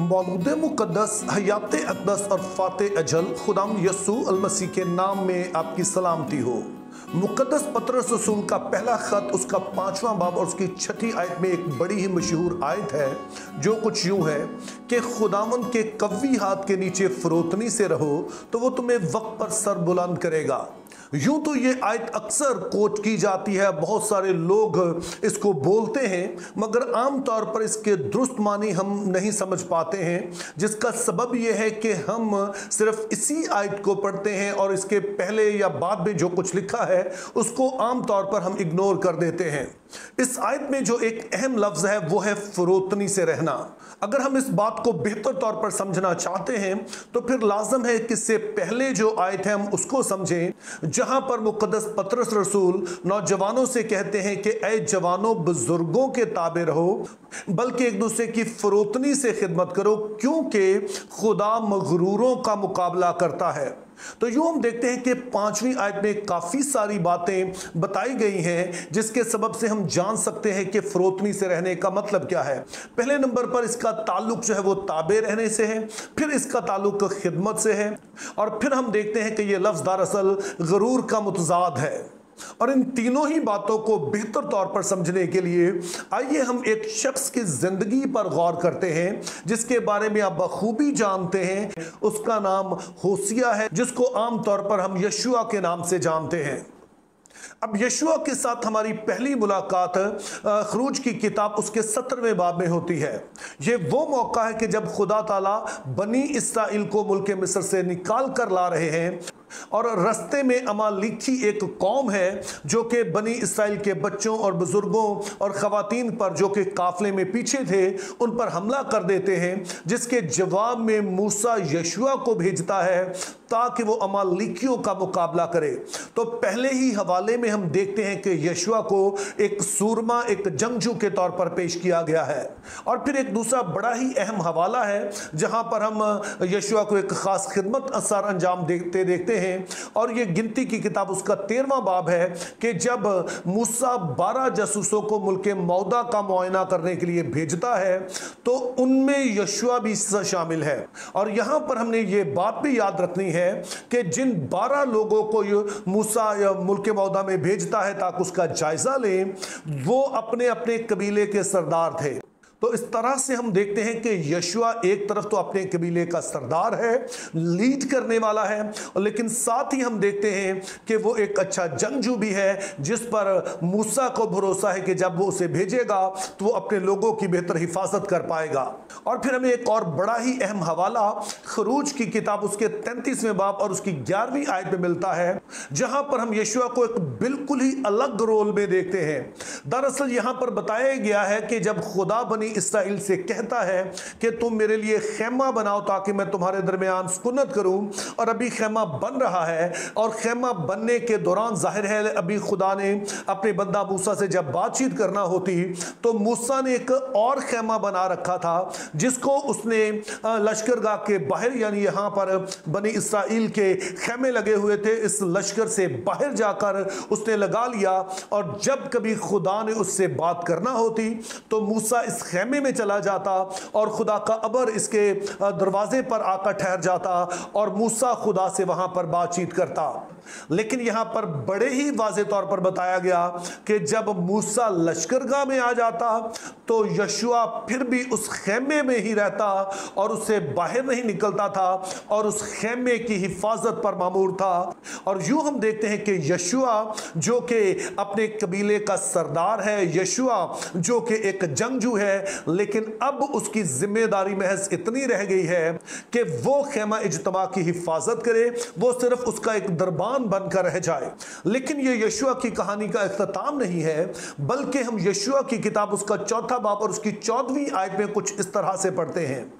मौलूद मुक़द्दस हयात अक़दस और फ़ाते अजल खुदाम यसू अल मसीह के नाम में आपकी सलामती हो। मुक़द्दस पतरस रसूल का पहला ख़त उसका 5वां बाब और उसकी 6ठी आयत में एक बड़ी ही मशहूर आयत है जो कुछ यूँ है कि खुदावंद के कव्वी हाथ के नीचे फ़रोतनी से रहो तो वो तुम्हें वक्त पर सर बुलंद करेगा। यूं तो ये आयत अक्सर कोट की जाती है, बहुत सारे लोग इसको बोलते हैं, मगर आम तौर पर इसके दुरुस्त मानी हम नहीं समझ पाते हैं, जिसका सबब यह है कि हम सिर्फ इसी आयत को पढ़ते हैं और इसके पहले या बाद में जो कुछ लिखा है उसको आम तौर पर हम इग्नोर कर देते हैं। इस आयत में जो एक अहम लफ्ज़ है वो है फ़रोतनी से रहना। अगर हम इस बात को बेहतर तौर पर समझना चाहते हैं तो फिर लाजम है कि इससे पहले जो आयत है हम उसको समझें, जहां पर मुक़द्दस पतरस रसूल नौजवानों से कहते हैं कि ऐ जवानों बुजुर्गों के ताबे रहो, बल्कि एक दूसरे की फ़रोतनी से खिदमत करो, क्योंकि खुदा मगरूरों का मुकाबला करता है। तो यूं हम देखते हैं कि 5वीं आयत में काफ़ी सारी बातें बताई गई हैं जिसके सबब से हम जान सकते हैं कि फ़रोतनी से रहने का मतलब क्या है। पहले नंबर पर इसका ताल्लुक जो है वो ताबे रहने से है, फिर इसका ताल्लुक खिदमत से है, और फिर हम देखते हैं कि ये लफ्ज़ दरअसल गरूर का मुतज़ाद है। और इन तीनों ही बातों को बेहतर तौर पर समझने के लिए आइए हम एक शख्स की जिंदगी पर गौर करते हैं जिसके बारे में आप बखूबी जानते हैं। उसका नाम होसिया है, जिसको आमतौर पर हम यशुआ के नाम से जानते हैं। अब यशुआ के साथ हमारी पहली मुलाकात खरूज की किताब उसके 17वें बाब में होती है। ये वो मौका है कि जब खुदा ताला बनी इसराइल को मुल्क मिस्र से निकाल कर ला रहे हैं, और रस्ते में अमालिकी एक कौम है जो कि बनी इसराइल के बच्चों और बुजुर्गों और ख़वातीन पर, जो कि काफ़िले में पीछे थे, उन पर हमला कर देते हैं, जिसके जवाब में मूसा यशुआ को भेजता है ताकि वो अमालिकियों का मुकाबला करे। तो पहले ही हवाले में हम देखते हैं कि यशुआ को एक सूरमा, एक जंगजू के तौर पर पेश किया गया है। और फिर एक दूसरा बड़ा ही अहम हवाला है जहां पर हम यशुआ को एक ख़ास खिदमत असर अंजाम देखते हैं, और ये गिनती की किताब उसका 13वां बाब है कि जब मूसा 12 जासूसों को मुल्क मौदा का मुआयना करने के लिए भेजता है तो उनमें यशुआ भी शामिल है। और यहां पर हमने ये बात भी याद रखनी है कि जिन 12 लोगों को मूसा मुल्क मौदा में भेजता है ताकि उसका जायजा लें, वो अपने अपने कबीले के सरदार थे। तो इस तरह से हम देखते हैं कि यशुआ एक तरफ तो अपने कबीले का सरदार है, लीड करने वाला है, लेकिन साथ ही हम देखते हैं कि वो एक अच्छा जंगजू भी है, जिस पर मूसा को भरोसा है कि जब वो उसे भेजेगा तो वो अपने लोगों की बेहतर हिफाजत कर पाएगा। और फिर हमें एक और बड़ा ही अहम हवाला खरूज की किताब उसके 33वें बाब और उसकी 11वीं आयत में मिलता है, जहां पर हम यशुआ को एक बिल्कुल ही अलग रोल में देखते हैं। दरअसल यहां पर बताया गया है कि जब खुदा बनी इसराइल से कहता है कि तुम मेरे लिए खेमा बनाओ ताकि मैं तुम्हारे दरमियान सुकूनत करूं, और अभी खेमा बन रहा है, और खेमा बनने के दौरान जाहिर है अभी खुदा ने अपने बंदा मूसा से जब बातचीत करना होती तो मूसा ने एक और खेमा बना रखा था जिसको उसने लश्करगाह के बाहर, यानी यहां पर बनी इसराइल के खेमे लगे हुए थे, इस लश्कर से बाहर जाकर उसने लगा लिया। और जब कभी खुदा ने उससे बात करना होती तो मूसा इस खेमे में चला जाता और खुदा का अबर इसके दरवाजे पर आकर ठहर जाता और मूसा खुदा से वहां पर बातचीत करता। लेकिन यहां पर बड़े ही वाज़े तौर पर बताया गया कि जब मूसा लश्करगाह में आ जाता तो यशुआ फिर भी उस खेमे में ही रहता और उससे बाहर नहीं निकलता था और उस खेमे की हिफाजत पर मामूर था। और यूं हम देखते हैं कि यशुआ जो कि अपने कबीले का सरदार है, यशुआ जो कि एक जंगजू है, लेकिन अब उसकी जिम्मेदारी महज इतनी रह गई है कि वो खेमा इज्तिमा की हिफाजत करे, वो सिर्फ उसका एक दरबान बनकर रह जाए। लेकिन ये यशुआ की कहानी का इख्तिताम नहीं है, बल्कि हम यशुआ की किताब उसका 4वां बाब और उसकी 14वीं आयत में कुछ इस तरह से पढ़ते हैं।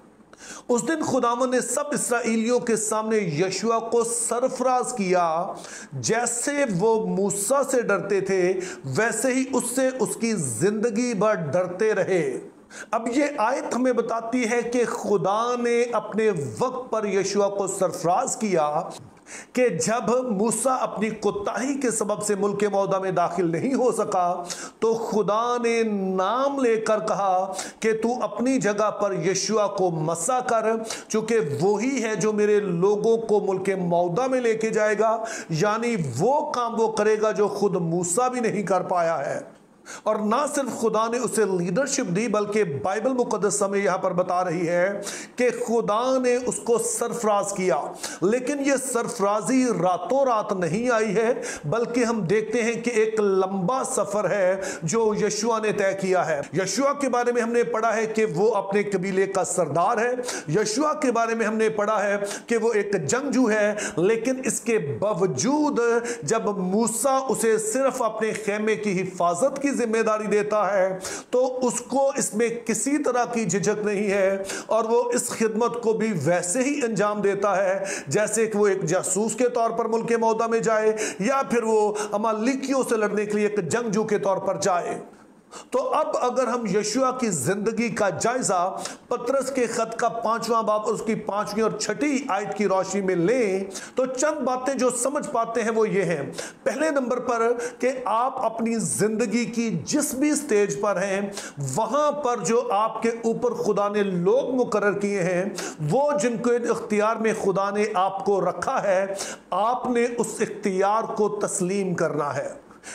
उस दिन खुदावंद ने सब इसराइलियों के सामने यशुआ को सरफराज किया, जैसे वो मूसा से डरते थे वैसे ही उससे उसकी जिंदगी भर डरते रहे। अब ये आयत हमें बताती है कि खुदा ने अपने वक्त पर यशुआ को सरफराज किया, कि जब मूसा अपनी कोताही के सबब से मुल्क मौदा में दाखिल नहीं हो सका तो खुदा ने नाम लेकर कहा कि तू अपनी जगह पर यशुआ को मसा कर, चूंकि वही है जो मेरे लोगों को मुल्क मौदा में लेके जाएगा। यानी वो काम वो करेगा जो खुद मूसा भी नहीं कर पाया है। और ना सिर्फ खुदा ने उसे लीडरशिप दी, बल्कि बाइबल मुकद्दस हमें यहां पर बता रही है कि खुदा ने उसको सरफराज किया। लेकिन यह सरफराजी रातों रात नहीं आई है, बल्कि हम देखते हैं कि एक लंबा सफर है जो यशुआ ने तय किया है। यशुआ के बारे में हमने पढ़ा है कि वो अपने कबीले का सरदार है। यशुआ के बारे में हमने पढ़ा है कि वो एक जंगजू है। लेकिन इसके बावजूद जब मूसा उसे सिर्फ अपने खेमे की हिफाजत की जिम्मेदारी देता है तो उसको इसमें किसी तरह की झिझक नहीं है, और वो इस खिदमत को भी वैसे ही अंजाम देता है जैसे कि वो एक जासूस के तौर पर मुल्क मौदा में जाए या फिर वो अमालिकियों से लड़ने के लिए एक जंगजू के तौर पर जाए। तो अब अगर हम यशुआ की जिंदगी का जायजा पतरस के खत का 5वां बाब और उसकी 5वीं और 6ठी आयत की रोशनी में लें तो चंद बातें जो समझ पाते हैं वो ये हैं। पहले नंबर पर कि आप अपनी जिंदगी की जिस भी स्टेज पर हैं वहां पर जो आपके ऊपर खुदा ने लोग मुकर्रर किए हैं, वो जिनको इख्तियार में खुदा ने आपको रखा है, आपने उस इख्तियार को तस्लीम करना है।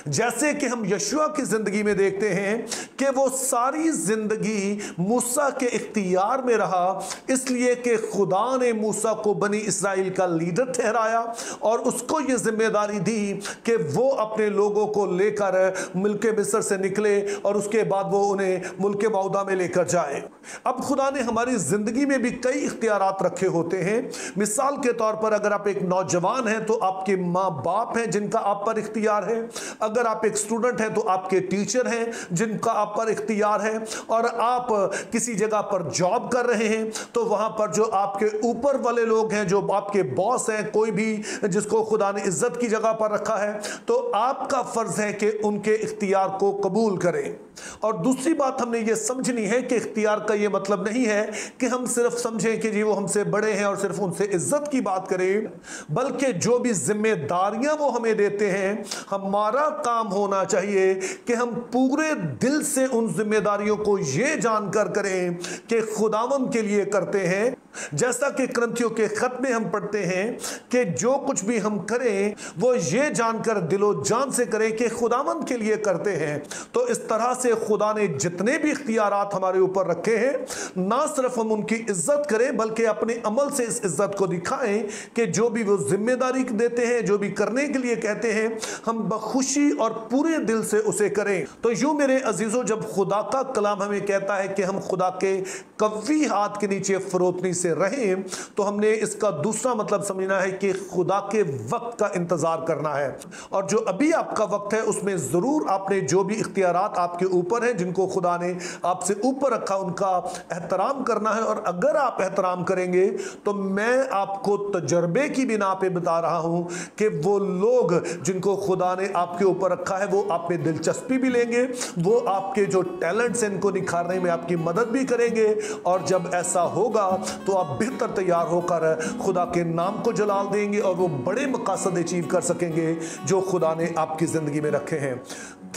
जैसे कि हम यशुआ की जिंदगी में देखते हैं कि वो सारी जिंदगी मूसा के इख्तियार में रहा, इसलिए कि खुदा ने मूसा को बनी इस्राएल का लीडर ठहराया और उसको ये जिम्मेदारी दी कि वो अपने लोगों को लेकर मुल्क मिस्र से निकले और उसके बाद वो उन्हें मुल्क मौदा में लेकर जाए। अब खुदा ने हमारी जिंदगी में भी कई इख्तियारात रखे होते हैं। मिसाल के तौर पर अगर आप एक नौजवान हैं तो आपके माँ बाप हैं जिनका आप पर इख्तियार है। अगर आप एक स्टूडेंट हैं तो आपके टीचर हैं जिनका आप पर इख्तियार है। और आप किसी जगह पर जॉब कर रहे हैं तो वहां पर जो आपके ऊपर वाले लोग हैं, जो आपके बॉस हैं, कोई भी जिसको खुदा ने इज्जत की जगह पर रखा है, तो आपका फर्ज है कि उनके इख्तियार को कबूल करें। और दूसरी बात हमने ये समझनी है कि इख्तियार का ये मतलब नहीं है कि हम सिर्फ समझें कि जी वो हमसे बड़े हैं और सिर्फ उनसे इज्जत की बात करें, बल्कि जो भी जिम्मेदारियां वो हमें देते हैं, हमारा काम होना चाहिए कि हम पूरे दिल से उन जिम्मेदारियों को ये जानकर करें कि खुदावंद के लिए करते हैं। जैसा कि कुरिन्थियों के खत में हम पढ़ते हैं कि जो कुछ भी हम करें वो ये जानकर दिलो जान से करें कि खुदावंद के लिए करते हैं। तो इस तरह से खुदा ने जितने भी इख्तियारात हमारे ऊपर रखे हैं, ना सिर्फ हम उनकी इज्जत करें बल्कि अपने अमल से इस इज्जत को दिखाएं कि जो भी वो जिम्मेदारी देते हैं, जो भी करने के लिए कहते हैं, हम बखुशी और पूरे दिल से उसे करें। तो यूं मेरे अजीजों, जब खुदा का कलाम हमें कहता है कि हम खुदा के कव्वी हाथ के नीचे फरोतनी से रहें, तो हमने इसका दूसरा मतलब समझना है कि खुदा के वक्त का इंतजार करना है। और जो अभी आपका वक्त है उसमें जरूर आपने जो भी इख्तियारात आपके ऊपर हैं, जिनको खुदा ने आपसे ऊपर रखा, उनका एहतराम करना है। और अगर आप एहतराम करेंगे तो मैं आपको तजर्बे की बिना पे बता रहा हूं कि वो लोग जिनको खुदा ने आपके ऊपर रखा है वो आप में दिलचस्पी भी लेंगे, वो आपके जो टैलेंट्स हैं इनको निखारने में आपकी मदद भी करेंगे। और जब ऐसा होगा तो आप बेहतर तैयार होकर खुदा के नाम को जलाल देंगे और वो बड़े मकासद अचीव कर सकेंगे जो खुदा ने आपकी जिंदगी में रखे हैं।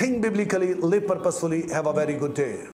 Think biblically, live purposefully, have a very good day.